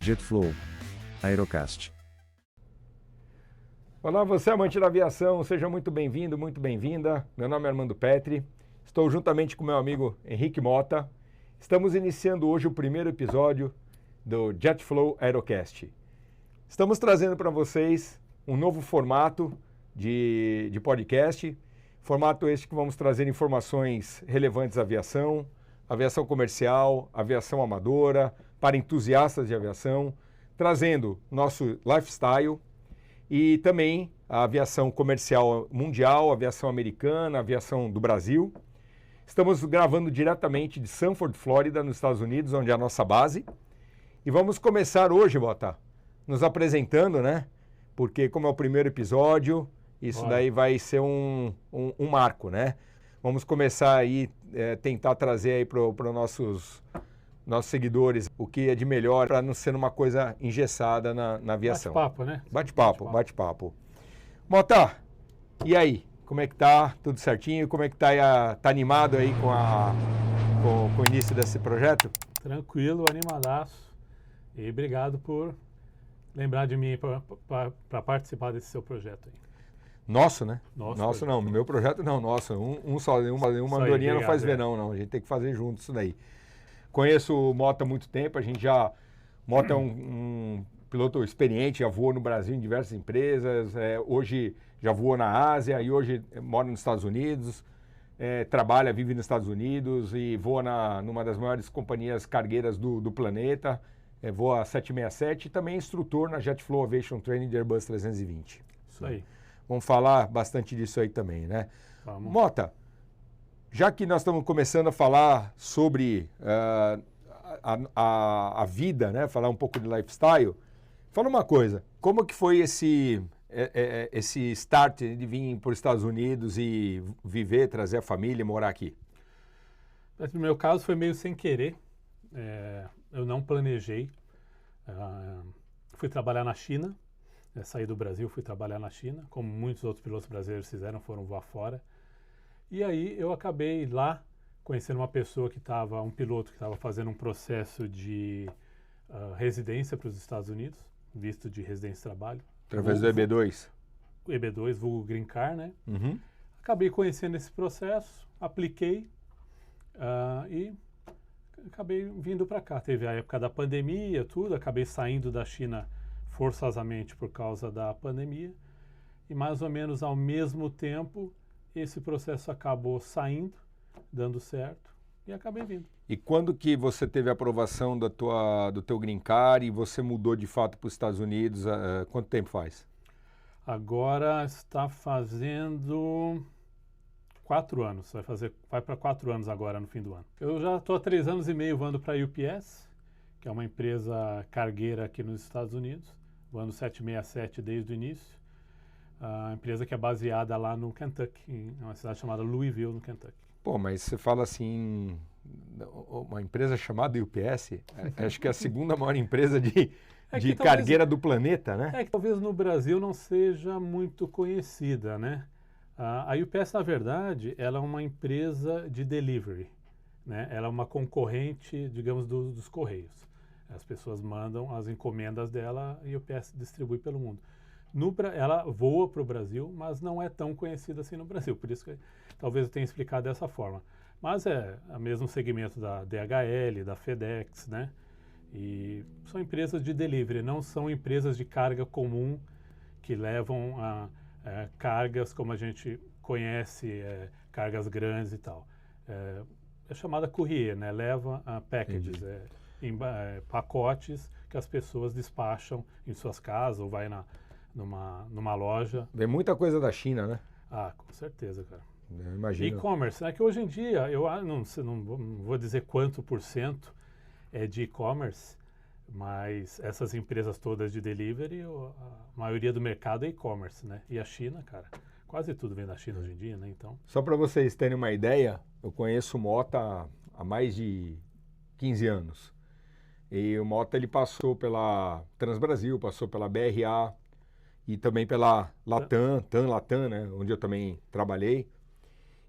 JetFlow Aerocast. Olá, você amante da aviação, seja muito bem-vindo, muito bem-vinda. Meu nome é Armando Petri, estou juntamente com meu amigo Henrique Mota. Estamos iniciando hoje o primeiro episódio do JetFlow Aerocast. Estamos trazendo para vocês um novo formato de podcast, formato este que vamos trazer informações relevantes à aviação, aviação comercial, aviação amadora, para entusiastas de aviação, trazendo nosso lifestyle e também a aviação comercial mundial, aviação americana, aviação do Brasil. Estamos gravando diretamente de Sanford, Flórida, nos Estados Unidos, onde é a nossa base. E vamos começar hoje, Bota, nos apresentando, né? Porque como é o primeiro episódio, isso daí vai ser um marco, né? Vamos começar aí, tentar trazer aí para os nossos seguidores o que é de melhor para não ser uma coisa engessada na aviação. Bate-papo, né? Bate-papo. Mota, e aí? Como é que tá? Tudo certinho? Como é que tá animado aí com o início desse projeto? Tranquilo, animadaço. E obrigado por lembrar de mim para participar desse seu projeto aí. Nosso, né? Nosso não, meu projeto não, nosso. Uma andorinha não faz ver não. A gente tem que fazer junto isso daí. Conheço o Mota há muito tempo, Mota é um piloto experiente, já voou no Brasil em diversas empresas, hoje já voou na Ásia e hoje mora nos Estados Unidos, vive nos Estados Unidos e voa numa das maiores companhias cargueiras do planeta, voa 767 e também é instrutor na JetFlow Aviation Training de Airbus 320. Isso aí. Vamos falar bastante disso aí também, né? Vamos. Mota, já que nós estamos começando a falar sobre a vida, né? Falar um pouco de lifestyle, fala uma coisa, como que foi esse start de vir para os Estados Unidos e viver, trazer a família e morar aqui? No meu caso foi meio sem querer, eu não planejei, fui trabalhar na China, saí do Brasil, fui trabalhar na China, como muitos outros pilotos brasileiros fizeram, foram voar fora. E aí eu acabei lá conhecendo um piloto que estava fazendo um processo de residência para os Estados Unidos, visto de residência de trabalho. Através do EB2? O EB2, vulgo Green Card, né? Uhum. Acabei conhecendo esse processo, apliquei e acabei vindo para cá. Teve a época da pandemia, tudo, acabei saindo da China forçosamente por causa da pandemia e mais ou menos ao mesmo tempo esse processo acabou saindo, dando certo e acabei vindo. E quando que você teve a aprovação do teu Green Card e você mudou de fato para os Estados Unidos? Quanto tempo faz? Agora está fazendo 4 anos, vai para 4 anos agora no fim do ano. Eu já estou há 3 anos e meio voando para a UPS, que é uma empresa cargueira aqui nos Estados Unidos, voando 767 desde o início. A empresa que é baseada lá no Kentucky, em uma cidade chamada Louisville, no Kentucky. Pô, mas você fala assim, uma empresa chamada UPS, acho que é a segunda maior empresa de cargueira do planeta, né? Que talvez no Brasil não seja muito conhecida, né? A UPS, na verdade, ela é uma empresa de delivery, né? Ela é uma concorrente, digamos, dos Correios. As pessoas mandam as encomendas dela e a UPS distribui pelo mundo. Ela voa para o Brasil, mas não é tão conhecida assim no Brasil, por isso que talvez eu tenha explicado dessa forma. Mas é o mesmo segmento da DHL, da FedEx, né? E são empresas de delivery, não são empresas de carga comum que levam cargas como a gente conhece, cargas grandes e tal. É chamada courier, né? Leva packages, pacotes que as pessoas despacham em suas casas ou vai numa loja. Vem muita coisa da China, né? Ah, com certeza, cara. Eu imagino. E-commerce, né? Que hoje em dia, eu não vou dizer quanto % é de e-commerce, mas essas empresas todas de delivery, a maioria do mercado é e-commerce, né? E a China, cara, quase tudo vem da China hoje em dia, né? Então... Só para vocês terem uma ideia, eu conheço o Mota há mais de 15 anos. E o Mota, ele passou pela Transbrasil, passou pela BRA e também pela Latam, né? Onde eu também trabalhei.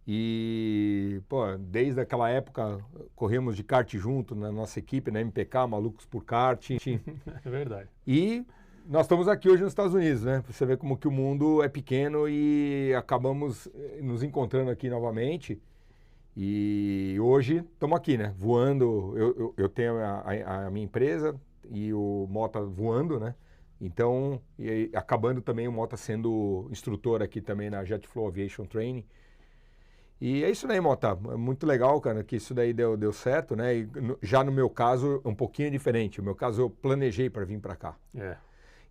E, pô, desde aquela época, corremos de kart junto na nossa equipe, na MPK, Malucos por Kart. É verdade. E nós estamos aqui hoje nos Estados Unidos, né? Pra você ver como que o mundo é pequeno e acabamos nos encontrando aqui novamente. E hoje estamos aqui, né? Voando. Eu tenho a minha empresa e o Mota voando, né? Então, e acabando também o Mota sendo instrutor aqui também na JetFlow Aviation Training. E é isso daí, Mota. É muito legal, cara, que isso daí deu certo, né? E já no meu caso, um pouquinho diferente. No meu caso, eu planejei para vir para cá. É.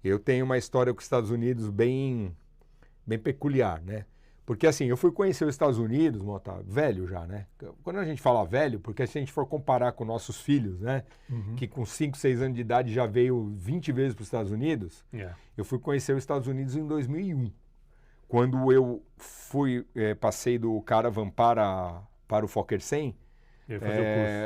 Eu tenho uma história com os Estados Unidos bem peculiar, né? Porque assim, eu fui conhecer os Estados Unidos, Mota, velho já, né? Quando a gente fala velho, porque se a gente for comparar com nossos filhos, né? Que com 5, 6 anos de idade já veio 20 vezes para os Estados Unidos, eu fui conhecer os Estados Unidos em 2001. Quando eu passei do Caravan para o Fokker 100,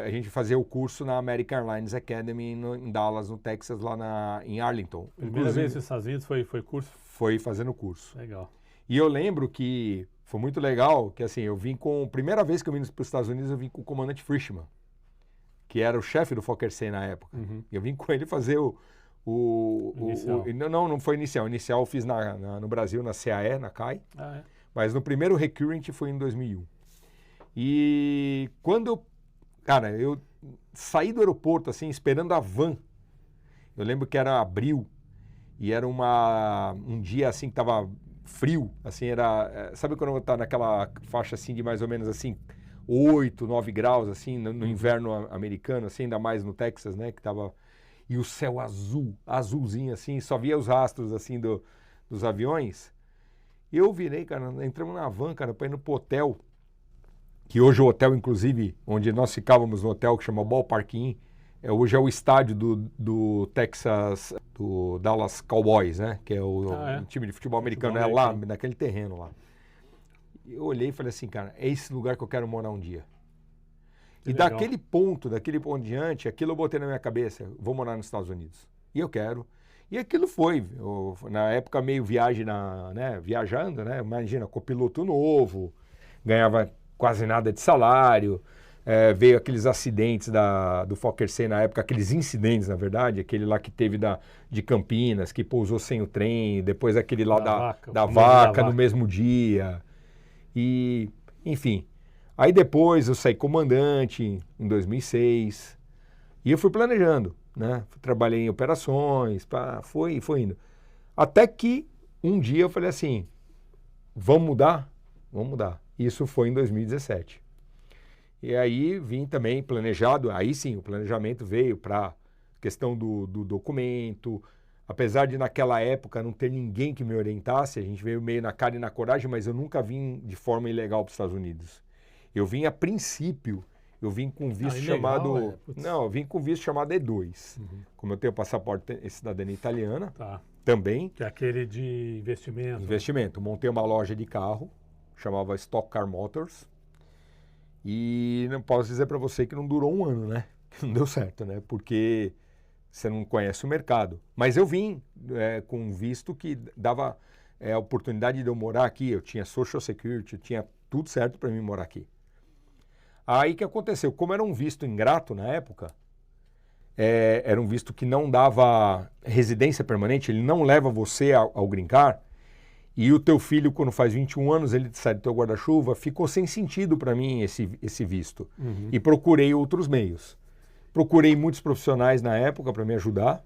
a gente fazia o curso na American Airlines Academy em Dallas, no Texas, lá em Arlington. Primeira vez nos Estados Unidos foi curso? Foi fazendo o curso. Legal. E eu lembro que foi muito legal, que assim, primeira vez que eu vim para os Estados Unidos, eu vim com o comandante Frischmann, que era o chefe do Fokker 100 na época. Eu vim com ele fazer não foi inicial. Inicial eu fiz no Brasil, na CAE, na CAI. Mas no primeiro Recurrent foi em 2001. E quando eu saí do aeroporto, assim, esperando a van, eu lembro que era abril, e era um dia, assim, que tava frio, assim, sabe quando tá naquela faixa, assim, de mais ou menos, assim, 8, 9 graus, assim, no inverno americano, assim, ainda mais no Texas, né, que tava... E o céu azulzinho, assim, só via os rastros, assim, dos aviões. E eu virei, cara, entramos na van, cara, para ir pro hotel, que hoje o hotel, inclusive, onde nós ficávamos no hotel, que chama Ballpark Inn, hoje é o estádio do Texas, do Dallas Cowboys, né? Que é o time de futebol americano, lá, naquele terreno lá. Eu olhei e falei assim, cara, é esse lugar que eu quero morar um dia. E daquele ponto em diante, aquilo eu botei na minha cabeça, vou morar nos Estados Unidos. E eu quero. E aquilo foi, na época meio viajando, né? Imagina, copiloto novo, ganhava quase nada de salário, veio aqueles acidentes do Fokker 100 na época, aqueles incidentes, na verdade, aquele lá que teve de Campinas, que pousou sem o trem, depois aquele lá da vaca no mesmo dia. E, enfim... Aí depois eu saí comandante em 2006 e eu fui planejando, né? Trabalhei em operações, foi indo. Até que um dia eu falei assim, vamos mudar? Vamos mudar. Isso foi em 2017. E aí vim também planejado, aí sim, o planejamento veio para questão do documento, apesar de naquela época não ter ninguém que me orientasse, a gente veio meio na cara e na coragem, mas eu nunca vim de forma ilegal para os Estados Unidos. Eu vim a princípio, eu vim com visto chamado... Não, eu vim com visto chamado E2. Como eu tenho passaporte e cidadania italiana, também. Que é aquele de investimento. Investimento. Montei uma loja de carro, chamava Stock Car Motors. E não posso dizer para você que não durou um ano, né? Não deu certo, né? Porque você não conhece o mercado. Mas eu vim com um visto que dava a oportunidade de eu morar aqui. Eu tinha Social Security, eu tinha tudo certo para mim morar aqui. Aí o que aconteceu? Como era um visto ingrato na época, era um visto que não dava residência permanente, ele não leva você ao green card, e o teu filho, quando faz 21 anos, ele sai do teu guarda-chuva, ficou sem sentido para mim esse visto. E procurei outros meios. Procurei muitos profissionais na época para me ajudar,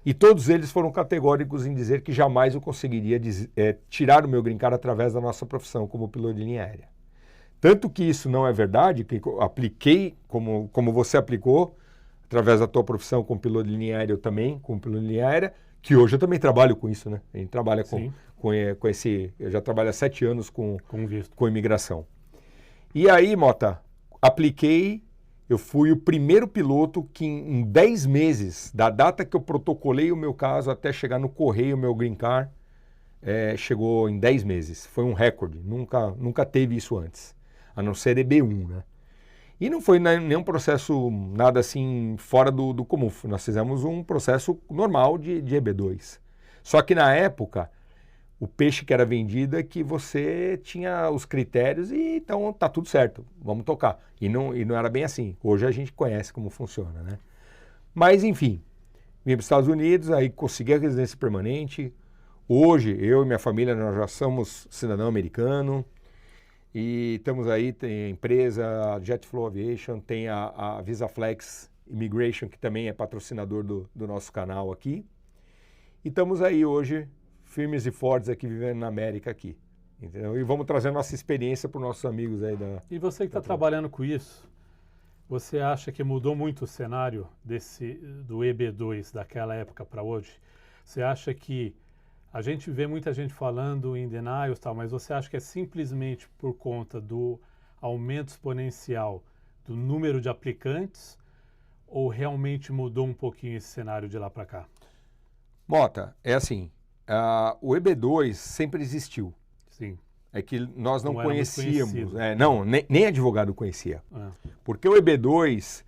e todos eles foram categóricos em dizer que jamais eu conseguiria tirar o meu green card através da nossa profissão como piloto de linha aérea. Tanto que isso não é verdade, que eu apliquei, como você aplicou, através da tua profissão como piloto de linha aérea, eu também, como piloto de linha aérea, que hoje eu também trabalho com isso, né? A gente trabalha com esse... Eu já trabalho há 7 anos com imigração. E aí, Mota, apliquei, eu fui o primeiro piloto que em 10 meses, da data que eu protocolei o meu caso até chegar no correio, o meu green card, chegou em 10 meses. Foi um recorde, nunca teve isso antes. A não ser EB1, né? E não foi nenhum processo nada assim fora do comum. Nós fizemos um processo normal de EB2. Só que na época, o peixe que era vendido é que você tinha os critérios e então tá tudo certo, vamos tocar. E não era bem assim. Hoje a gente conhece como funciona, né? Mas, enfim, vim para os Estados Unidos, aí consegui a residência permanente. Hoje, eu e minha família, nós já somos cidadão americano. E estamos aí, tem a empresa JetFlow Aviation, tem a VisaFlex Immigration, que também é patrocinador do nosso canal aqui. E estamos aí hoje, firmes e fortes aqui, vivendo na América aqui. Entendeu? E vamos trazer nossa experiência para os nossos amigos aí da... E você que está trabalhando com isso, você acha que mudou muito o cenário do EB2 daquela época para hoje? Você acha que a gente vê muita gente falando em denials e tal, mas você acha que é simplesmente por conta do aumento exponencial do número de aplicantes ou realmente mudou um pouquinho esse cenário de lá para cá? Mota, é assim, o EB2 sempre existiu. Sim. É que nós não Não era muito conhecíamos, conhecido. nem advogado conhecia. É. Porque o EB2,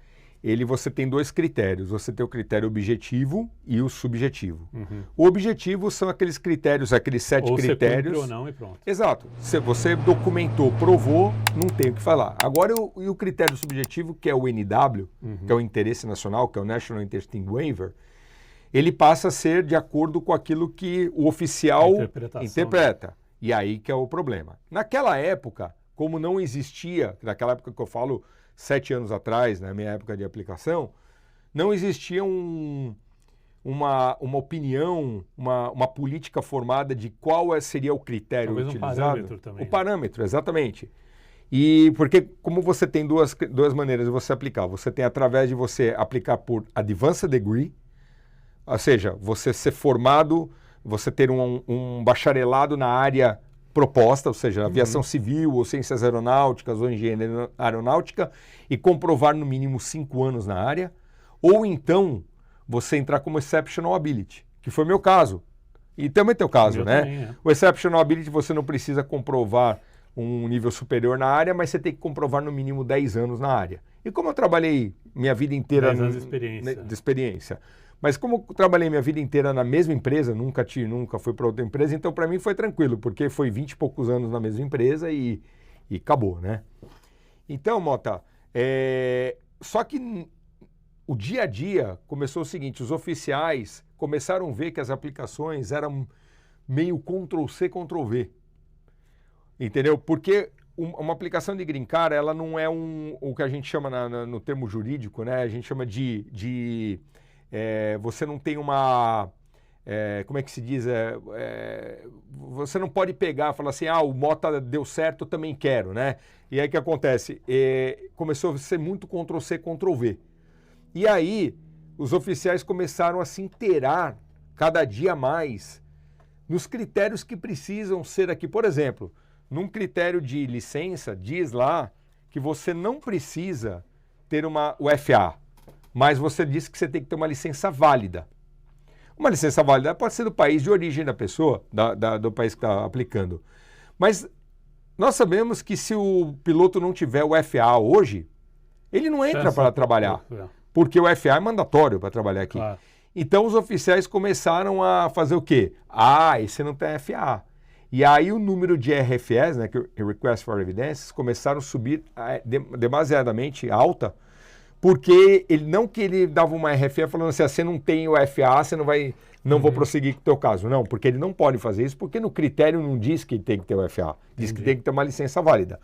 você tem dois critérios. Você tem o critério objetivo e o subjetivo. Uhum. O objetivo são aqueles critérios, aqueles 7 Ou critérios. você cumpre ou não e pronto. Exato. Se você documentou, provou, não tem o que falar. Agora, o critério subjetivo, que é o NW, que é o Interesse Nacional, que é o National Interesting Waiver, ele passa a ser de acordo com aquilo que o oficial interpreta. E aí que é o problema. Naquela época, como não existia, naquela época que eu falo 7 anos atrás, na minha época de aplicação, não existia uma opinião, uma política formada de qual seria o critério talvez utilizado. Um parâmetro também. O parâmetro, exatamente. E porque como você tem duas maneiras de você aplicar. Você tem através de você aplicar por Advanced Degree, ou seja, você ser formado, você ter um bacharelado na área proposta, ou seja, aviação civil, ou ciências aeronáuticas, ou engenharia aeronáutica, e comprovar no mínimo 5 anos na área, ou então você entrar como Exceptional Ability, que foi meu caso. E também teu caso, né? Também, é. O Exceptional Ability você não precisa comprovar um nível superior na área, mas você tem que comprovar no mínimo 10 anos na área. E como eu trabalhei minha vida inteira 10 anos de experiência. Mas como eu trabalhei minha vida inteira na mesma empresa, nunca fui para outra empresa, então para mim foi tranquilo, porque foi 20 e poucos anos na mesma empresa e acabou, né? Então, Mota, só que o dia a dia começou o seguinte, os oficiais começaram a ver que as aplicações eram meio Ctrl-C, Ctrl-V. Entendeu? Porque uma aplicação de Green Card, ela não é o que a gente chama no termo jurídico, né? A gente chama você não tem como é que se diz? Você não pode pegar e falar assim, o Mota deu certo, eu também quero, né? E aí o que acontece? Começou a ser muito Ctrl-C, Ctrl-V. E aí os oficiais começaram a se inteirar cada dia mais nos critérios que precisam ser aqui. Por exemplo, num critério de licença, diz lá que você não precisa ter o FAA. Mas você disse que você tem que ter uma licença válida. Uma licença válida pode ser do país de origem da pessoa, do país que está aplicando. Mas nós sabemos que se o piloto não tiver o FAA hoje, ele não entra para trabalhar. Porque o FAA é mandatório para trabalhar aqui. Claro. Então os oficiais começaram a fazer o quê? Esse não tem FAA. E aí o número de RFEs, né, que é Request for Evidence, começaram a subir demasiadamente alta, porque ele dava uma RFE falando assim, você não tem o FAA, você não vou prosseguir com o teu caso. Não, porque ele não pode fazer isso, porque no critério não diz que tem que ter o FAA, diz que tem que ter uma licença válida.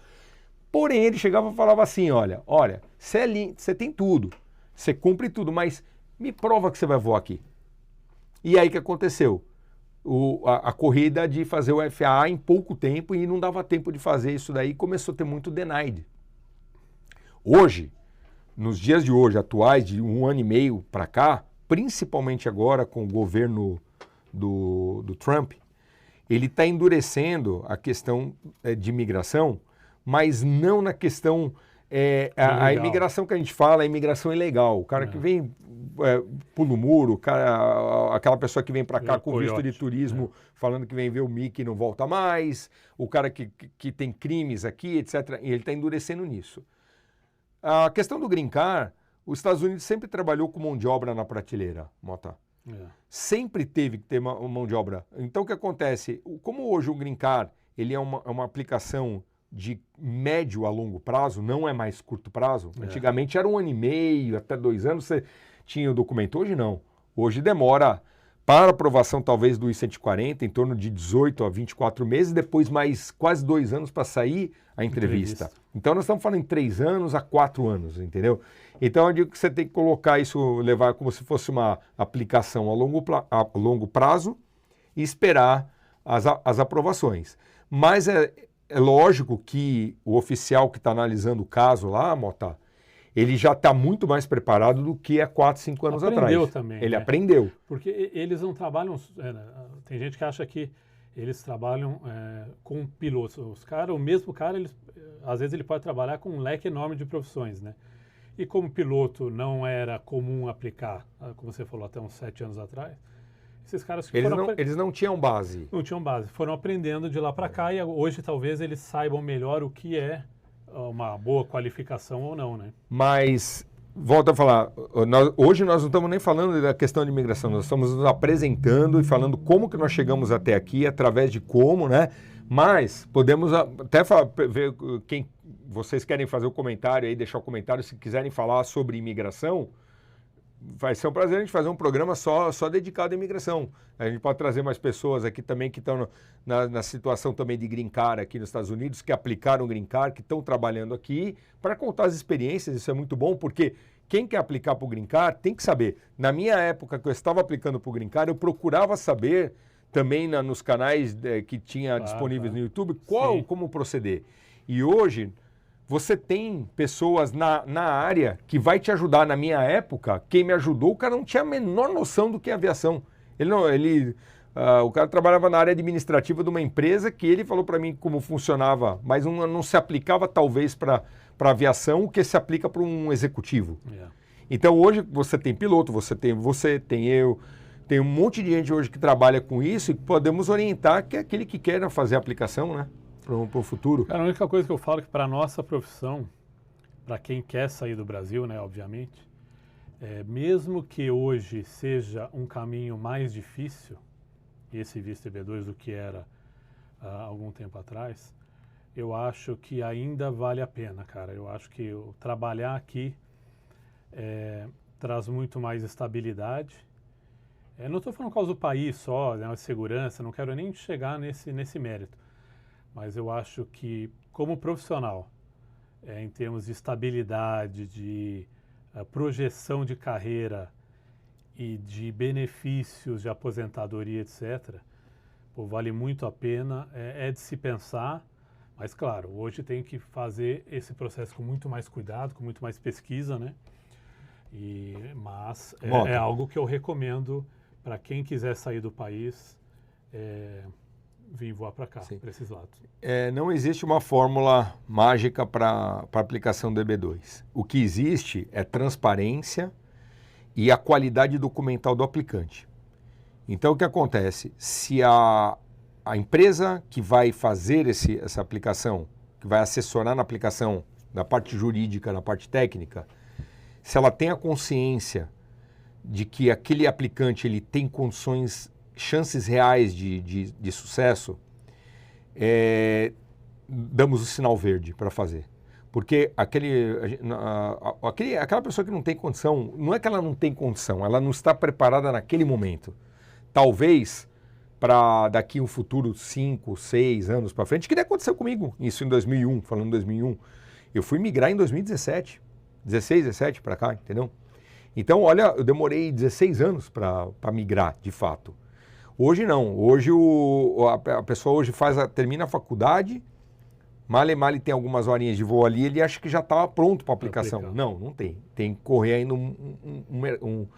Porém, ele chegava e falava assim, olha, você tem tudo, você cumpre tudo, mas me prova que você vai voar aqui. E aí o que aconteceu? A corrida de fazer o FAA em pouco tempo e não dava tempo de fazer isso daí, começou a ter muito denied. Hoje, nos dias de hoje, atuais, de 1 ano e meio para cá, principalmente agora com o governo do Trump, ele está endurecendo a questão de imigração, mas não na questão... a imigração que a gente fala é imigração ilegal. O cara que vem pula o muro, aquela pessoa que vem para cá com visto de turismo falando que vem ver o Mickey e não volta mais, o cara que tem crimes aqui, etc. E ele está endurecendo nisso. A questão do Green Card, os Estados Unidos sempre trabalhou com mão de obra na prateleira, Mota. Sempre teve que ter uma mão de obra. Então, o que acontece? Como hoje o Green Card ele é uma aplicação de médio a longo prazo, não é mais curto prazo. Antigamente era 1 ano e meio, até 2 anos você tinha o documento. Hoje não. Hoje demora para aprovação talvez do I-140 em torno de 18 a 24 meses, depois mais quase 2 anos para sair a entrevista. Então nós estamos falando em 3 anos a 4 anos, entendeu? Então eu digo que você tem que colocar isso, levar como se fosse uma aplicação a longo prazo e esperar as aprovações. Mas é lógico que o oficial que está analisando o caso lá, Mota, ele já está muito mais preparado do que há 4, 5 anos atrás. Aprendeu também. Ele aprendeu. Porque eles não trabalham... tem gente que acha que eles trabalham com pilotos. O mesmo cara, às vezes ele pode trabalhar com um leque enorme de profissões, né? E como piloto não era comum aplicar, como você falou, até uns 7 anos atrás, esses caras que eles não tinham base. Não tinham base. Foram aprendendo de lá para cá e hoje talvez eles saibam melhor o que é uma boa qualificação ou não, né? Mas, volto a falar, hoje nós não estamos nem falando da questão de imigração, nós estamos nos apresentando e falando como que nós chegamos até aqui, através de como, né? Mas podemos até ver quem vocês querem fazer o comentário aí, deixar o comentário, se quiserem falar sobre imigração, vai ser um prazer a gente fazer um programa só dedicado à imigração. A gente pode trazer mais pessoas aqui também que estão na situação também de Green Card aqui nos Estados Unidos, que aplicaram o Green Card, que estão trabalhando aqui, para contar as experiências. Isso é muito bom, porque quem quer aplicar para o Green Card tem que saber. Na minha época que eu estava aplicando para o Green Card, eu procurava saber também nos canais que tinha disponíveis no YouTube como proceder. E hoje você tem pessoas na área que vai te ajudar. Na minha época, quem me ajudou, o cara não tinha a menor noção do que é aviação. O cara trabalhava na área administrativa de uma empresa que ele falou para mim como funcionava, mas não se aplicava talvez para aviação o que se aplica para um executivo. Então hoje você tem piloto, você tem eu, tem um monte de gente hoje que trabalha com isso e podemos orientar que é aquele que quer fazer a aplicação, né? Para o futuro. Cara, a única coisa que eu falo é que para a nossa profissão, para quem quer sair do Brasil, né, obviamente, mesmo que hoje seja um caminho mais difícil, esse visto EB2 do que era há algum tempo atrás, eu acho que ainda vale a pena, cara. Eu acho que trabalhar aqui traz muito mais estabilidade. Não estou falando por causa do país só, né, a segurança, não quero nem chegar nesse mérito. Mas eu acho que, como profissional, em termos de estabilidade, de projeção de carreira e de benefícios de aposentadoria, etc., vale muito a pena, de se pensar. Mas, claro, hoje tem que fazer esse processo com muito mais cuidado, com muito mais pesquisa, né? Mas é algo que eu recomendo para quem quiser sair do país, vir voar para cá, para esses lados. Não existe uma fórmula mágica para a aplicação do EB2. O que existe é transparência e a qualidade documental do aplicante. Então, o que acontece? Se a empresa que vai fazer essa aplicação, que vai assessorar na aplicação, na parte jurídica, na parte técnica, se ela tem a consciência de que aquele aplicante ele tem chances reais de sucesso, damos o sinal verde para fazer. Porque aquela pessoa que não tem condição, não é que ela não tem condição, ela não está preparada naquele momento. Talvez, para daqui um futuro 5, 6 anos para frente, que nem aconteceu comigo, isso em 2001, falando em 2001. Eu fui migrar em 2017, 16, 17 para cá, entendeu? Então, olha, eu demorei 16 anos para migrar, de fato. Hoje não. Hoje a pessoa hoje termina a faculdade, male tem algumas horinhas de voo ali, ele acha que já estava pronto para aplicação. Não tem. Tem que correr ainda um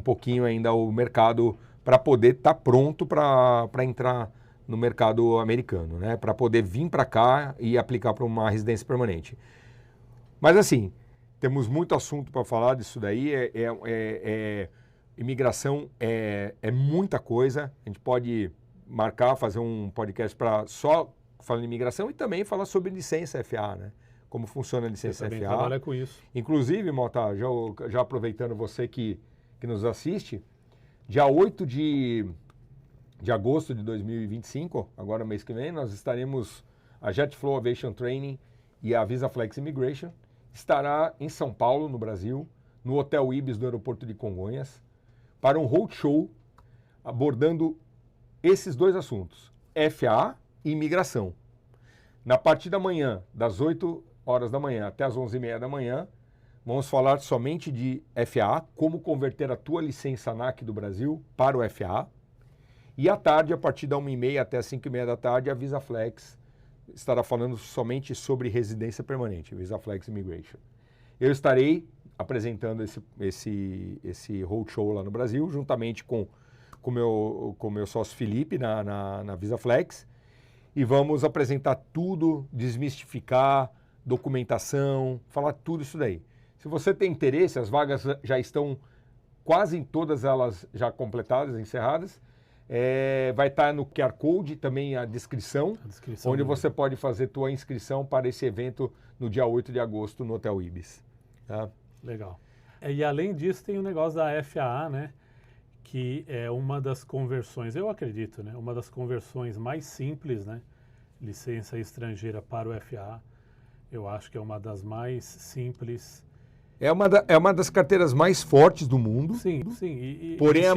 pouquinho ainda o mercado para poder estar pronto para entrar no mercado americano, né? Para poder vir para cá e aplicar para uma residência permanente. Mas assim, temos muito assunto para falar disso daí. Imigração é muita coisa. A gente pode fazer um podcast para só falar de imigração e também falar sobre licença FA, né? Como funciona a licença FA. Trabalha com isso. Inclusive, Mota, já aproveitando você que nos assiste, Dia 8 de agosto de 2025, agora mês que vem, nós estaremos, a JetFlow Aviation Training e a VisaFlex Immigration estará em São Paulo, no Brasil, no Hotel Ibis do aeroporto de Congonhas, para um roadshow abordando esses dois assuntos, FAA e imigração. Na parte da manhã, das 8 horas da manhã até as 11h30 da manhã, vamos falar somente de FAA, como converter a tua licença ANAC do Brasil para o FAA. E à tarde, a partir da 1h30 até as 5h30 da tarde, a VisaFlex estará falando somente sobre residência permanente, VisaFlex Immigration. Eu estarei apresentando esse roadshow lá no Brasil, juntamente com o meu sócio Felipe na VisaFlex, e vamos apresentar tudo, desmistificar, documentação, falar tudo isso daí. Se você tem interesse, as vagas já estão quase em todas elas já completadas, encerradas. Vai estar no QR Code também a descrição onde você pode fazer tua inscrição para esse evento no dia 8 de agosto no Hotel Ibis. Tá? Legal. E além disso tem o negócio da FAA, né? Que é uma das conversões, eu acredito, né? Uma das conversões mais simples, né? Licença estrangeira para o FAA. Eu acho que é uma das mais simples. É uma das carteiras mais fortes do mundo. Sim, sim. Porém, é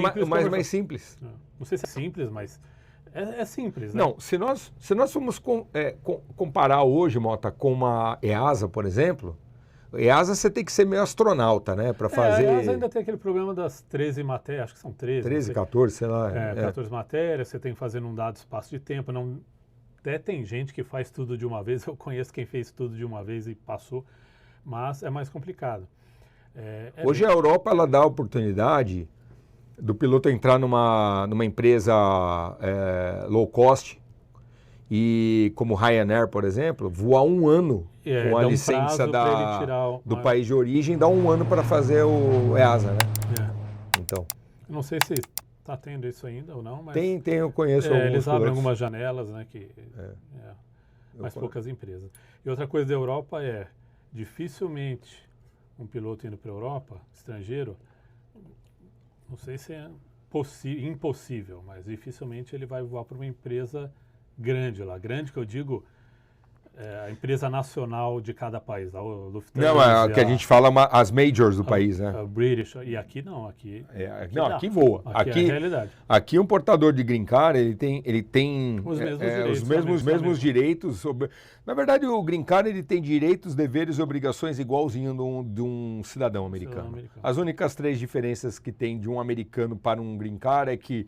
mais simples. Não sei se é simples, mas é simples, né? Não, se nós formos comparar hoje, Mota, com uma EASA, por exemplo, EASA você tem que ser meio astronauta, né? Para fazer... A EASA ainda tem aquele problema das 13 matérias, acho que são 13. 14, sei lá. 14 matérias, você tem que fazer num dado espaço de tempo. Até tem gente que faz tudo de uma vez, eu conheço quem fez tudo de uma vez e passou, mas é mais complicado. Hoje a Europa ela dá a oportunidade do piloto entrar numa empresa low cost e, como Ryanair, por exemplo, voar 1 ano com a licença do país de origem, dá 1 ano para fazer o EASA, né? Então. Não sei se está tendo isso ainda ou não, mas... Eu conheço alguns eles abrem pilotos. algumas janelas, né? Mas poucas empresas. E outra coisa da Europa dificilmente um piloto indo para a Europa, estrangeiro, não sei se é impossível, mas dificilmente ele vai voar para uma empresa grande lá. Grande que eu digo, a empresa nacional de cada país. A Lufthansa, não, é que a gente fala as majors do país, né? A British, e aqui não, aqui... aqui voa. Aqui é a realidade. Aqui um portador de green card, ele tem os mesmos direitos. Na verdade, o green card ele tem direitos, deveres e obrigações igualzinho de um cidadão americano. As únicas 3 diferenças que tem de um americano para um green card é que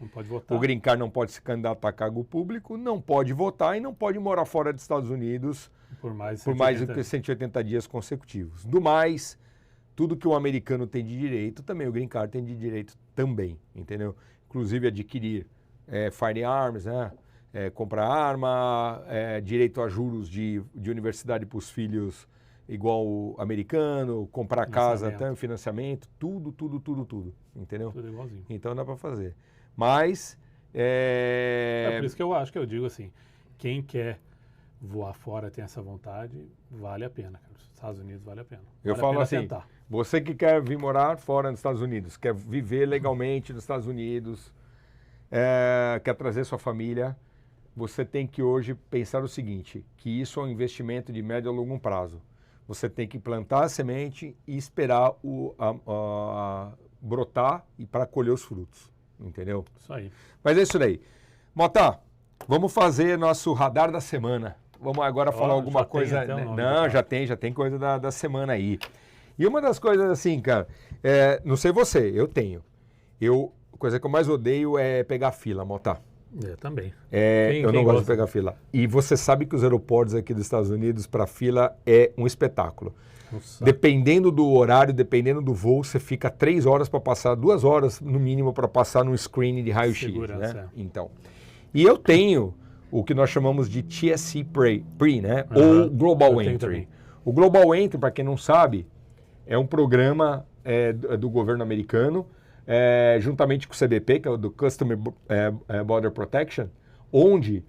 o green card não pode se candidatar a cargo público, não pode votar e não pode morar fora dos Estados Unidos por mais do que 180 dias consecutivos. Do mais, tudo que o americano tem de direito, também o green card tem de direito também, entendeu? Inclusive adquirir firearms, né? Comprar arma, direito a juros de universidade para os filhos igual o americano, comprar casa, até financiamento, tudo, entendeu? Tudo igualzinho. Então dá para fazer. Mas... por isso que eu digo assim, quem quer voar fora, tem essa vontade, vale a pena. Os Estados Unidos vale a pena. Eu falo assim, você que quer vir morar fora nos Estados Unidos, quer viver legalmente nos Estados Unidos, quer trazer sua família, você tem que hoje pensar o seguinte, que isso é um investimento de médio a longo prazo. Você tem que plantar a semente e esperar brotar e para colher os frutos, entendeu? Isso aí. Mas é isso daí. Mota, vamos fazer nosso radar da semana. Vamos agora falar alguma coisa... Não, já tem coisa da semana aí. E uma das coisas assim, cara, não sei você, eu tenho. A coisa que eu mais odeio é pegar fila, Mota. Também. Eu não gosto de pegar fila. E você sabe que os aeroportos aqui dos Estados Unidos, para fila, é um espetáculo. Nossa. Dependendo do horário, dependendo do voo, você fica 3 horas para passar, 2 horas no mínimo para passar num screening de raio-x, né? Então. E eu tenho o que nós chamamos de TSC Pre, né? Ou Global Entry. O Global Entry, para quem não sabe, é um programa do governo americano, juntamente com o CBP, que é o do Customer Border Protection, onde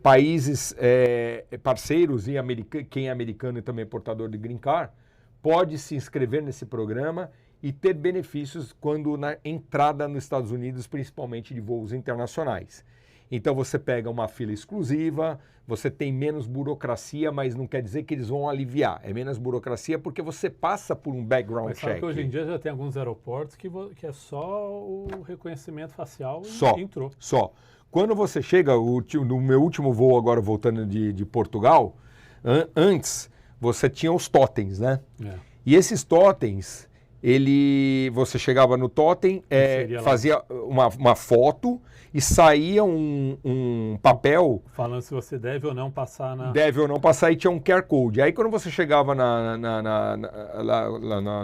países parceiros e quem é americano e também portador de green card pode se inscrever nesse programa e ter benefícios quando na entrada nos Estados Unidos, principalmente de voos internacionais. Então você pega uma fila exclusiva, você tem menos burocracia, mas não quer dizer que eles vão aliviar. É menos burocracia porque você passa por um background Mas sabe check. que hoje em dia já tem alguns aeroportos que é só o reconhecimento facial e Só. entrou. Só. Quando você chega, no meu último voo agora voltando de Portugal, antes você tinha os totens, né? É. E esses totens, você chegava no totem, Inseria lá. fazia uma foto e saía um papel, Falando se você deve ou não passar na... deve ou não passar, e tinha um QR Code. Aí quando você chegava lá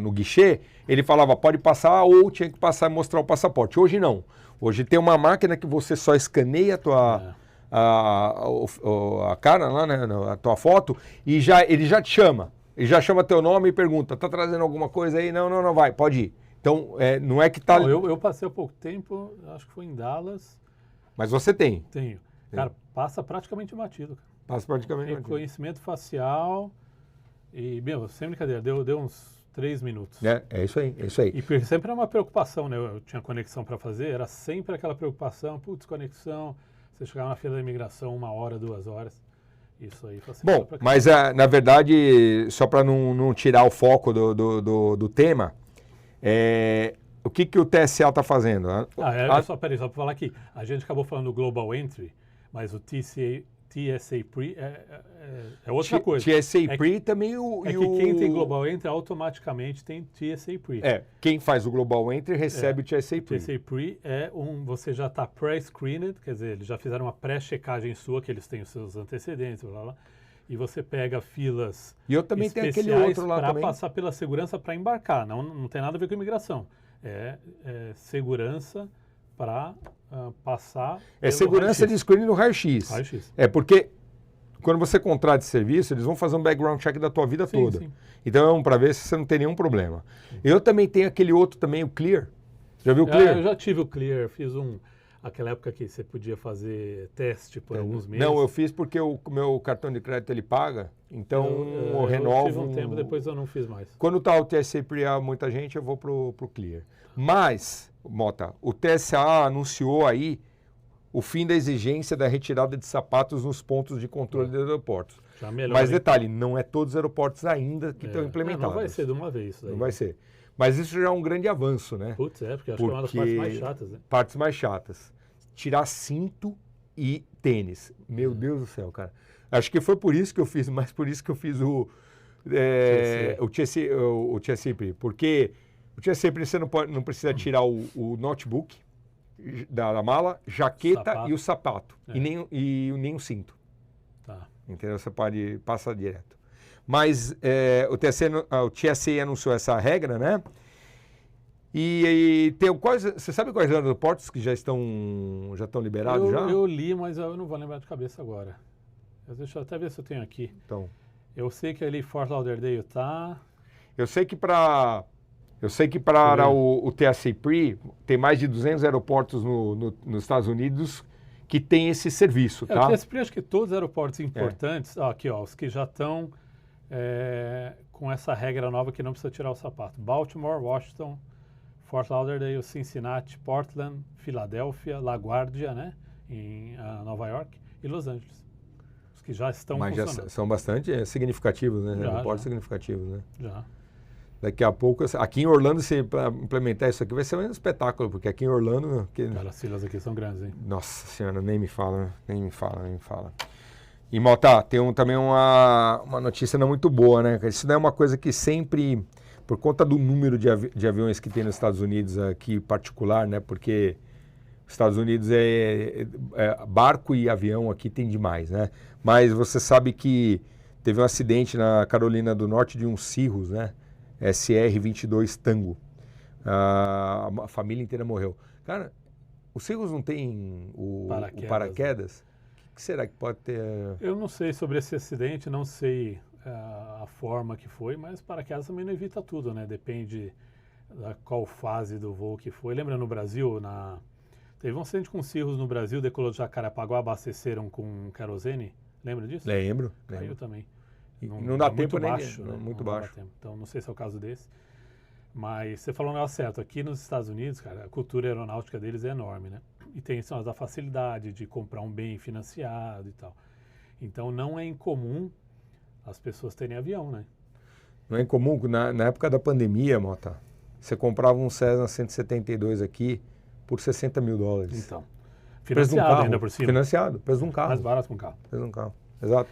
no guichê, ele falava pode passar ou tinha que passar e mostrar o passaporte. Hoje não. Hoje tem uma máquina que você só escaneia a cara lá, né, a tua foto, e ele já te chama. Ele já chama teu nome e pergunta, tá trazendo alguma coisa aí? Não, vai, pode ir. Então, não é que tá... Não, eu passei há pouco tempo, acho que foi em Dallas. Mas você tem. Tenho. Cara, passa praticamente batido. Cara. Passa praticamente. Reconhecimento facial e, sem brincadeira, deu uns 3 minutos. É isso aí, é isso aí. E sempre é uma preocupação, né? Eu tinha conexão para fazer, era sempre aquela preocupação, putz, conexão, você chegava na fila da imigração 1 hora, 2 horas. Isso aí facilita. Bom, mas na verdade, só para não tirar o foco do tema, o que o TSA está fazendo? Peraí, só para falar aqui, a gente acabou falando do Global Entry, mas o TSA Pre é outra coisa. TSA Pre também quem tem Global Entry automaticamente tem TSA Pre. Quem faz o Global Entry recebe o TSA Pre. O TSA Pre você já está pré-screened, quer dizer, eles já fizeram uma pré-checagem sua, que eles têm os seus antecedentes, blá, blá, e você pega filas e eu também tenho aquele outro lá para também. passar pela segurança para embarcar, não tem nada a ver com imigração. É segurança para passar. Segurança de screening no raio-x. Porque quando você contrata esse serviço, eles vão fazer um background check da tua vida toda. Sim. Então, para ver se você não tem nenhum problema. Eu também tenho aquele outro também, o Clear. Já viu o Clear? Eu já tive o Clear, fiz aquela época que você podia fazer teste por alguns meses. Não, eu fiz porque o meu cartão de crédito ele paga, então eu renovo. Eu tive um tempo, depois eu não fiz mais. Quando está o TSA Pre muita gente, eu vou pro Clear. Mas, Mota, o TSA anunciou aí o fim da exigência da retirada de sapatos nos pontos de controle dos aeroportos. Já melhor, mas detalhe, não é todos os aeroportos ainda que estão implementados. Não vai ser de uma vez isso daí. Não vai ser. Mas isso já é um grande avanço, né? Putz, porque acho que é uma das partes mais chatas, né? Partes mais chatas. Tirar cinto e tênis. Meu Deus do céu, cara. Acho que foi por isso que eu fiz, mas por isso que eu fiz o TSA Pre. Porque o TSA Pre você não precisa tirar o notebook da mala, jaqueta e o sapato. E nem o cinto. Tá. Entendeu? Você pode passar direto. Mas o TSA anunciou essa regra, né? E tem você sabe quais aeroportos que já estão liberados já? Eu li, mas eu não vou lembrar de cabeça agora. Deixa eu até ver se eu tenho aqui. Então. Eu sei que ali Fort Lauderdale tá. Eu sei que para o TSA Pre tem mais de 200 aeroportos nos Estados Unidos que tem esse serviço, tá? O TSA Pre, acho que todos os aeroportos importantes, aqui ó, os que já estão com essa regra nova que não precisa tirar o sapato. Baltimore, Washington, Fort Lauderdale, Cincinnati, Portland, Filadélfia, LaGuardia, né, em Nova York, e Los Angeles. Os que já estão funcionando. Já são bastante significativos, né? Aeroportos significativos, né? Já. Daqui a pouco, aqui em Orlando, para implementar isso aqui, vai ser um espetáculo, porque aqui em Orlando... Cara, as filas aqui são grandes, hein? Nossa Senhora, nem me fala. E, Mota, tem também uma notícia não muito boa, né? Isso não é uma coisa que sempre, por conta do número de aviões que tem nos Estados Unidos aqui particular, né? Porque os Estados Unidos barco e avião aqui tem demais, né? Mas você sabe que teve um acidente na Carolina do Norte de um Cirrus, né? SR-22 Tango. A família inteira morreu. Cara, os Cirrus não tem o paraquedas? O que será que pode ter? Eu não sei sobre esse acidente, não sei a forma que foi, mas paraquedas também não evita tudo, né? Depende da qual fase do voo que foi. Lembra no Brasil, teve um acidente com Cirrus no Brasil, decolou de Jacarepaguá, abasteceram com querosene. Lembra disso? Lembro. Caiu também. Não dá tempo nem baixo, né? Muito baixo. Então, não sei se é o caso desse. Mas você falou um negócio certo. Aqui nos Estados Unidos, cara, a cultura aeronáutica deles é enorme, né? E tem assim, a facilidade de comprar um bem financiado e tal. Então não é incomum as pessoas terem avião, né? Não é incomum, na época da pandemia, Mota, você comprava um Cessna 172 aqui por $60 mil. Então, Preço de um financiado carro, ainda por cima. Financiado, preço de um carro. Mais barato que um carro. Preço de um carro, exato.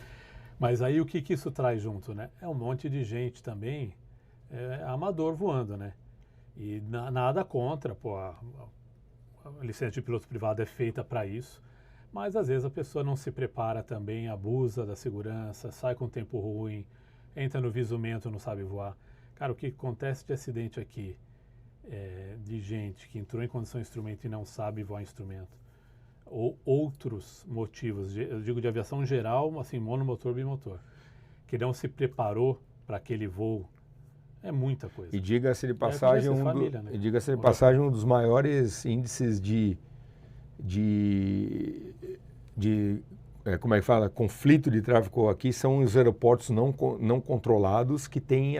Mas aí o que isso traz junto, né? É um monte de gente também amador voando, né? E nada contra, pô, a licença de piloto privado é feita para isso, mas às vezes a pessoa não se prepara também, abusa da segurança, sai com tempo ruim, entra no visumento, não sabe voar. Cara, o que acontece de acidente aqui, de gente que entrou em condição de instrumento e não sabe voar instrumento, ou outros motivos, eu digo de aviação geral, assim, monomotor, bimotor, que não se preparou para aquele voo, é muita coisa. E diga-se de passagem, um dos maiores índices como é que fala, conflito de tráfego aqui são os aeroportos não controlados, que tem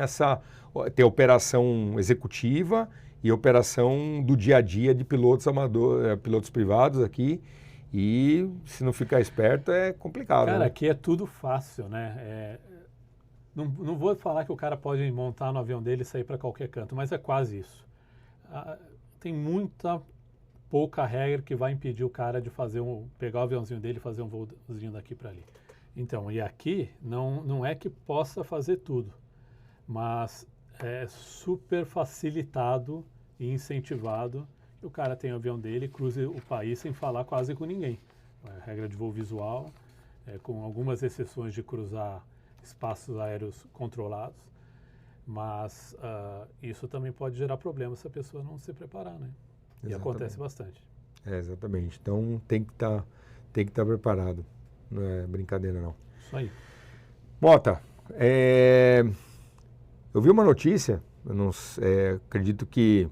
tem operação executiva e operação do dia a dia de pilotos pilotos privados aqui, e se não ficar esperto é complicado. Cara, né? aqui é tudo fácil, né? Não vou falar que o cara pode montar no avião dele e sair para qualquer canto, mas é quase isso. Tem pouca regra que vai impedir o cara de pegar o aviãozinho dele e fazer um voozinho daqui para ali. Então, e aqui não é que possa fazer tudo, mas é super facilitado e incentivado que o cara tenha o avião dele e cruze o país sem falar quase com ninguém. Regra de voo visual, com algumas exceções de cruzar espaços aéreos controlados, mas isso também pode gerar problemas se a pessoa não se preparar, né? E acontece bastante. Exatamente. Então tem que estar preparado. Não é brincadeira, não. Isso aí. Mota, eu vi uma notícia, acredito que,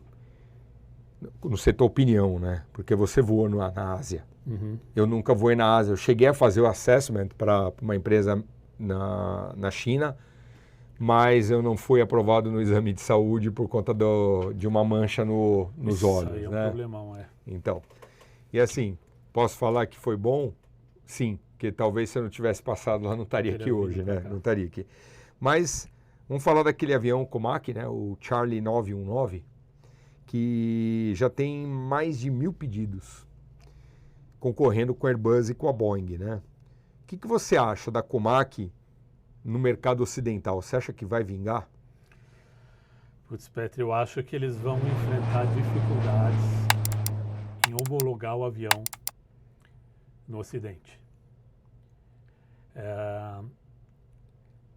não sei a tua opinião, né? Porque você voou na Ásia. Uhum. Eu nunca voei na Ásia. Eu cheguei a fazer o assessment para uma empresa na China, mas eu não fui aprovado no exame de saúde por conta de uma mancha nos olhos. Isso aí é um né? problemão, Então, e assim, posso falar que foi bom? Sim, porque talvez se eu não tivesse passado lá, não estaria aqui hoje, né? Não estaria aqui. Mas, vamos falar daquele avião Comac, né? O Charlie 919, que já tem mais de 1.000 pedidos, concorrendo com a Airbus e com a Boeing, né? O que você acha da Comac no mercado ocidental? Você acha que vai vingar? Putz, Petri, eu acho que eles vão enfrentar dificuldades em homologar o avião no Ocidente.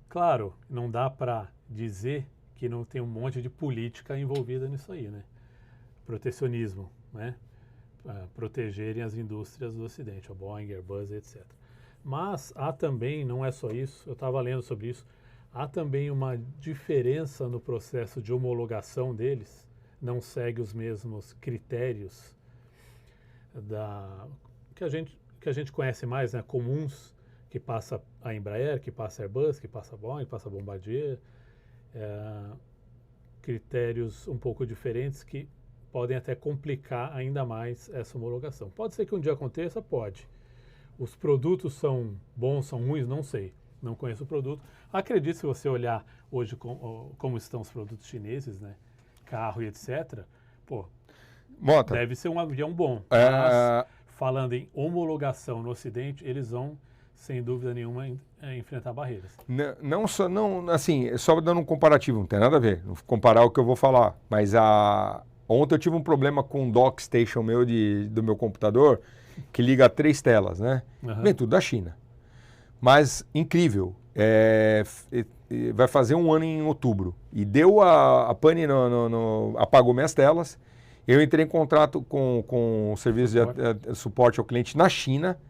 Claro, não dá para dizer que não tem um monte de política envolvida nisso aí, né? Protecionismo, né? Protegerem as indústrias do Ocidente, a Boeing, Airbus, etc. Mas há também, não é só isso, eu estava lendo sobre isso, há também uma diferença no processo de homologação deles, não segue os mesmos critérios que a gente conhece mais, né, comuns, que passa a Embraer, que passa a Airbus, que passa a Boeing, que passa a Bombardier, critérios um pouco diferentes que podem até complicar ainda mais essa homologação. Pode ser que um dia aconteça? Pode. Os produtos são bons, são ruins? Não sei. Não conheço o produto. Acredito, se você olhar hoje como estão os produtos chineses, né? Carro e etc., Mota, deve ser um avião bom. Mas, falando em homologação no Ocidente, eles vão, sem dúvida nenhuma, enfrentar barreiras. Assim, só dando um comparativo, não tem nada a ver. Não vou comparar o que eu vou falar. Mas ontem eu tive um problema com um dock station do meu computador, que liga a 3 telas, né? Uhum. Vem tudo da China. Mas, incrível, vai fazer 1 ano em outubro. E deu a pane, apagou minhas telas. Eu entrei em contato com o serviço de suporte ao cliente na China.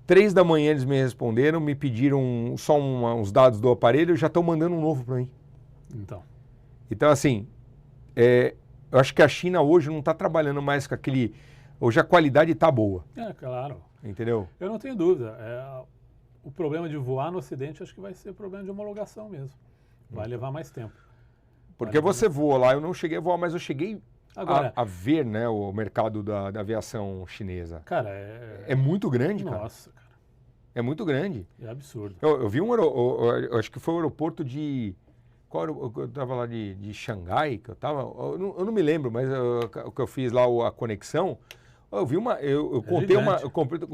3 da manhã eles me responderam, me pediram só uns dados do aparelho e já estão mandando um novo para mim. Então, assim, eu acho que a China hoje não está trabalhando mais com aquele... Hoje a qualidade está boa. Claro. Entendeu? Eu não tenho dúvida. O problema de voar no Ocidente acho que vai ser problema de homologação mesmo. Vai levar mais tempo. Porque você voa lá, eu não cheguei a voar, mas eu cheguei Agora, a ver, né, o mercado da aviação chinesa. cara, É muito grande, cara. nossa, cara, É muito grande. é absurdo. Eu vi eu acho que foi o aeroporto de... eu tava lá de Xangai, que eu tava... Eu não me lembro, mas o que eu fiz lá, a conexão, eu vi eu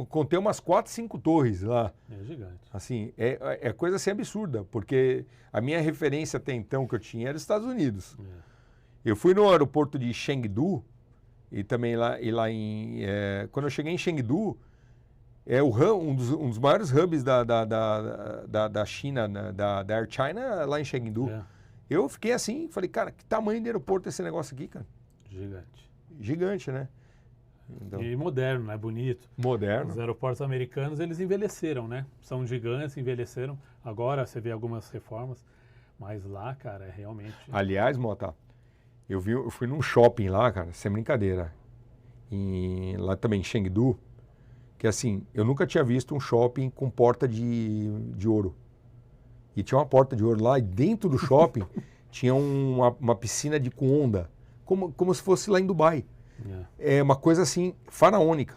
contei umas 4, 5 torres lá. É gigante. Assim, é coisa assim absurda, porque a minha referência até então que eu tinha era os Estados Unidos. Eu fui no aeroporto de Chengdu, e também lá quando eu cheguei em Chengdu, um dos maiores hubs da China, né, da Air China, lá em Chengdu. Eu fiquei assim, falei, cara, que tamanho de aeroporto é esse negócio aqui, cara? Gigante. Gigante, né? Então, E moderno, né? Bonito. moderno. Os aeroportos americanos, eles envelheceram, né? São gigantes, envelheceram. Agora você vê algumas reformas, mas lá, cara, é realmente... Aliás, Mota, eu fui num shopping lá, cara, sem brincadeira, lá também em Chengdu, que assim, eu nunca tinha visto um shopping com porta de ouro. E tinha uma porta de ouro lá, e dentro do shopping tinha uma piscina com onda, como se fosse lá em Dubai. É uma coisa assim, faraônica.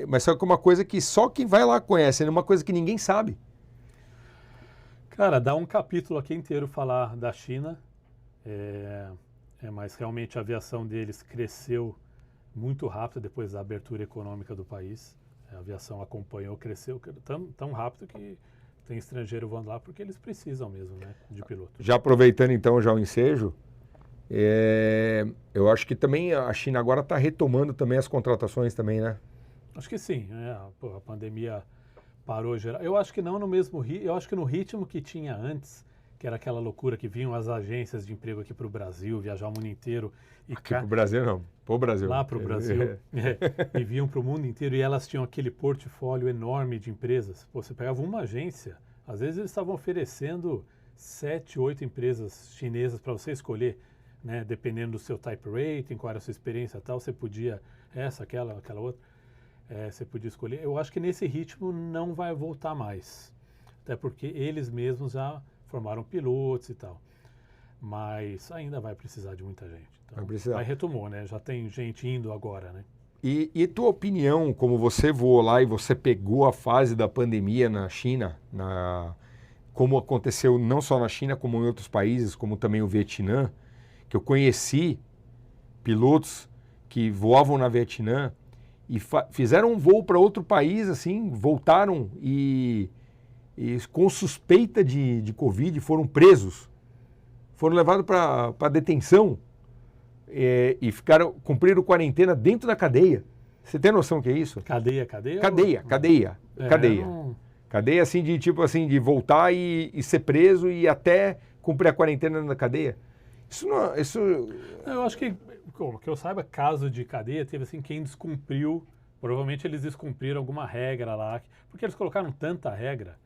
Mas só que uma coisa que só quem vai lá conhece, é uma coisa que ninguém sabe. Cara, dá um capítulo aqui inteiro falar da China, mas realmente a aviação deles cresceu muito rápido depois da abertura econômica do país. A aviação acompanhou, cresceu tão rápido que tem estrangeiro voando lá porque eles precisam mesmo, né, de piloto. Já aproveitando então já o ensejo, eu acho que também a China agora está retomando também as contratações também, né? Acho que sim, a pandemia parou geral. Eu acho que não no mesmo ritmo, eu acho que no ritmo que tinha antes, que era aquela loucura que vinham as agências de emprego aqui para o Brasil, viajar o mundo inteiro. Aqui para o Brasil não, para o Brasil. Lá para o Brasil, e vinham para o mundo inteiro e elas tinham aquele portfólio enorme de empresas. Pô, você pegava uma agência, às vezes eles estavam oferecendo 7, 8 empresas chinesas para você escolher, né? Dependendo do seu type rating, qual era a sua experiência e tal, você podia aquela outra, você podia escolher. Eu acho que nesse ritmo não vai voltar mais, até porque eles mesmos já formaram pilotos e tal, mas ainda vai precisar de muita gente. Então, vai precisar. Mas retomou, né? Já tem gente indo agora, né? E tua opinião, como você voou lá e você pegou a fase da pandemia na China, como aconteceu não só na China, como em outros países, como também o Vietnã, que eu conheci pilotos que voavam na Vietnã e fizeram um voo para outro país, assim, voltaram e com suspeita de Covid foram presos, foram levados para detenção e cumpriram quarentena dentro da cadeia. Você tem noção do que é isso? Cadeia? Cadeia. Cadeia assim de tipo assim de voltar e ser preso e até cumprir a quarentena na cadeia. Eu acho que, como que eu saiba, caso de cadeia teve assim quem descumpriu. Provavelmente eles descumpriram alguma regra lá, porque eles colocaram tanta regra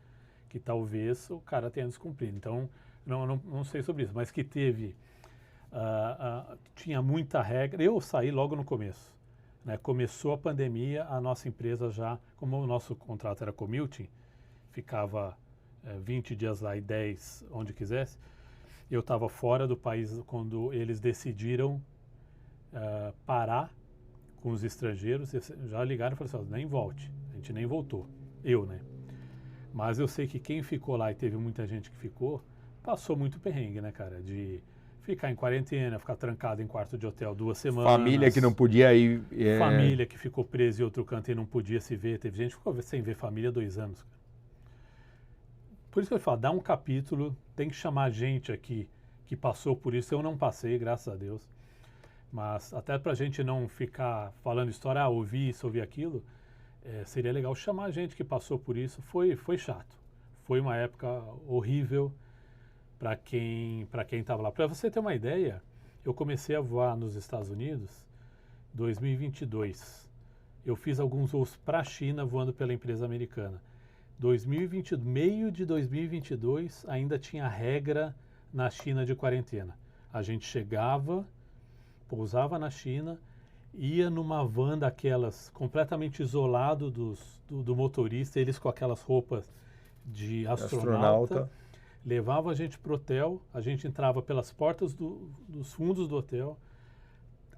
que talvez o cara tenha descumprido. Então, não sei sobre isso, mas que teve, tinha muita regra. Eu saí logo no começo, né? Começou a pandemia, a nossa empresa já, como o nosso contrato era commuting, ficava 20 dias lá e 10 onde quisesse, eu estava fora do país quando eles decidiram parar com os estrangeiros. Já ligaram e falaram assim, nem volte. A gente nem voltou. Né? Mas eu sei que quem ficou lá, e teve muita gente que ficou, passou muito perrengue, né, cara? De ficar em quarentena, ficar trancado em quarto de hotel 2 semanas. Família que não podia ir. Família que ficou presa em outro canto e não podia se ver. Teve gente que ficou sem ver família 2 anos. Por isso que eu falo, dá um capítulo, tem que chamar gente aqui que passou por isso. Eu não passei, graças a Deus. Mas até pra gente não ficar falando história, ouvir isso, ouvir aquilo, seria legal chamar gente que passou por isso. Foi chato. Foi uma época horrível para quem estava lá. Para você ter uma ideia, eu comecei a voar nos Estados Unidos em 2022. Eu fiz alguns voos para a China voando pela empresa americana. Meio de 2022 ainda tinha regra na China de quarentena. A gente chegava, pousava na China, ia numa van daquelas completamente isolado do motorista, eles com aquelas roupas de astronauta. levava a gente para o hotel, a gente entrava pelas portas dos fundos do hotel,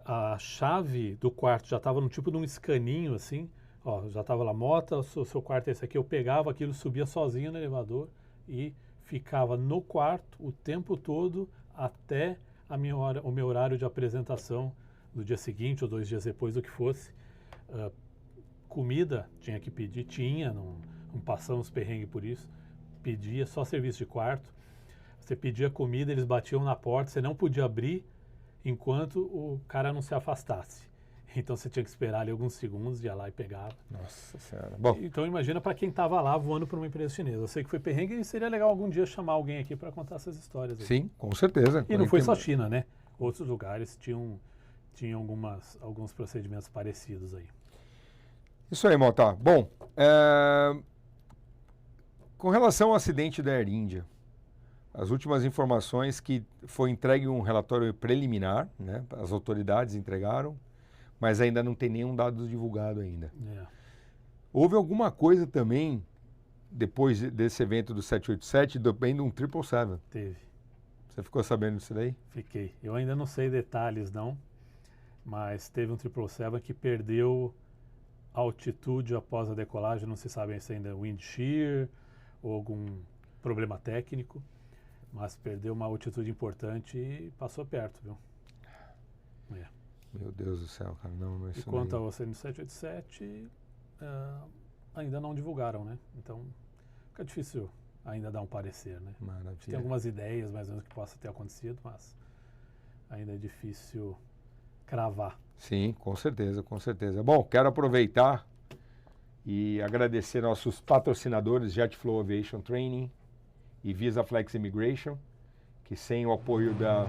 a chave do quarto já estava no tipo de um escaninho assim, ó, já estava lá, Mota, o seu quarto é esse aqui, eu pegava aquilo, subia sozinho no elevador e ficava no quarto o tempo todo até o meu horário de apresentação do dia seguinte ou 2 dias depois, do que fosse. Comida tinha que pedir, não passamos perrengue por isso, pedia só serviço de quarto, você pedia comida, eles batiam na porta, você não podia abrir enquanto o cara não se afastasse. Então você tinha que esperar ali alguns segundos, ia lá e pegava. Nossa Senhora. Bom, Então imagina para quem estava lá voando para uma empresa chinesa. Eu sei que foi perrengue e seria legal algum dia chamar alguém aqui para contar essas histórias aí. sim, com certeza. E não foi só China, né? Outros lugares tinham alguns procedimentos parecidos aí. Isso aí, Mota. Bom, com relação ao acidente da Air India, as últimas informações que foi entregue um relatório preliminar, né? As autoridades entregaram, mas ainda não tem nenhum dado divulgado ainda. Houve alguma coisa também, depois desse evento do 787, também de um 777? Teve. Você ficou sabendo disso daí? Fiquei. Eu ainda não sei detalhes, não, mas teve um 777 que perdeu altitude após a decolagem, não se sabe se ainda é wind shear ou algum problema técnico, mas perdeu uma altitude importante e passou perto, viu? Meu Deus do céu, cara, não é isso. E quanto ao 787, ainda não divulgaram, né? Então fica difícil ainda dar um parecer, né? Maravilha. Tem algumas ideias mais ou menos que possa ter acontecido, mas ainda é difícil cravar. Sim, com certeza, com certeza. Bom, quero aproveitar e agradecer nossos patrocinadores JetFlow Aviation Training e VisaFlex Immigration, que sem o apoio da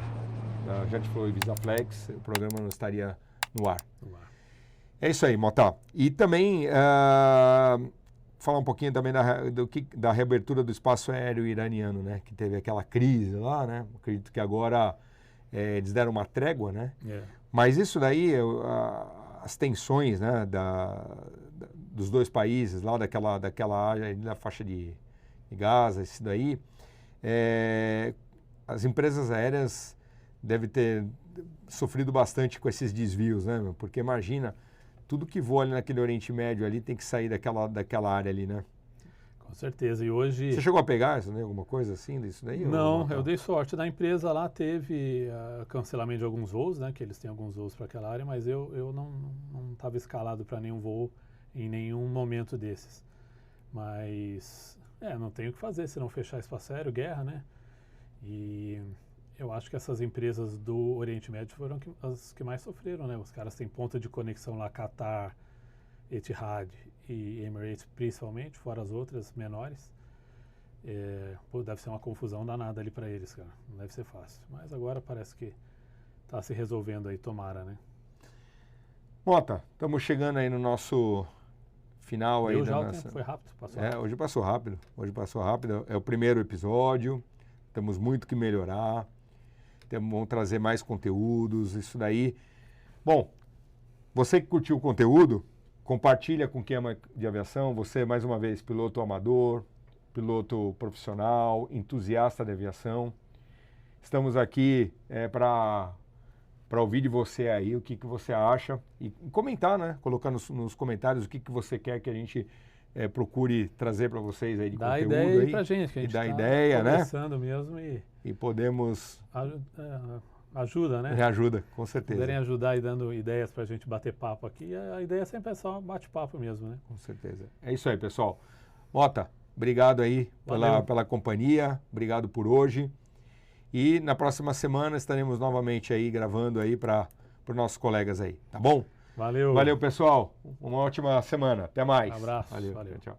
JetFlow e VisaFlex, o programa não estaria no ar. É isso aí, Mota. E também falar um pouquinho também da reabertura do espaço aéreo iraniano, né? Que teve aquela crise lá, né? Acredito que agora eles deram uma trégua, né? Mas isso daí, as tensões, né, dos dois países, lá daquela área, da faixa de Gaza, isso daí, as empresas aéreas devem ter sofrido bastante com esses desvios, né, meu? Porque imagina, tudo que voa ali naquele Oriente Médio ali tem que sair daquela área ali, né? Com certeza. E hoje... Você chegou a pegar isso, né? Alguma coisa assim disso daí? Não, eu dei sorte. Da empresa lá teve cancelamento de alguns voos, né? Que eles têm alguns voos para aquela área, mas eu não estava escalado para nenhum voo em nenhum momento desses. Mas, não tem o que fazer se não fechar espaço aéreo, guerra, né? E eu acho que essas empresas do Oriente Médio foram as que mais sofreram, né? Os caras têm ponto de conexão lá, Qatar, Etihad e Emirates principalmente, fora as outras menores. Deve ser uma confusão danada ali para eles, cara. Não deve ser fácil. Mas agora parece que está se resolvendo aí, tomara, né? Mota, estamos chegando aí no nosso final aí. Já o tempo foi rápido, passou rápido. Hoje passou rápido. Hoje passou rápido. É o primeiro episódio. Temos muito que melhorar. Vamos trazer mais conteúdos, isso daí. Bom, você que curtiu o conteúdo, compartilha com quem ama de aviação. Você, mais uma vez, piloto amador, piloto profissional, entusiasta de aviação. Estamos aqui para ouvir de você aí o que você acha e comentar, né? Colocar nos comentários o que você quer que a gente procure trazer para vocês aí de dá conteúdo. Ideia aí pra gente, que a gente dá tá ideia, né? Conversando mesmo e podemos... Ajuda, né? Ajuda, com certeza. Puderem ajudar e dando ideias para a gente bater papo aqui, a ideia sempre é só bate-papo mesmo, né? Com certeza. É isso aí, pessoal. Mota, obrigado aí pela companhia, obrigado por hoje. E na próxima semana estaremos novamente aí gravando aí para os nossos colegas aí, tá bom? Valeu. Valeu, pessoal. Uma ótima semana. Até mais. Um abraço. Valeu. Valeu. Tchau.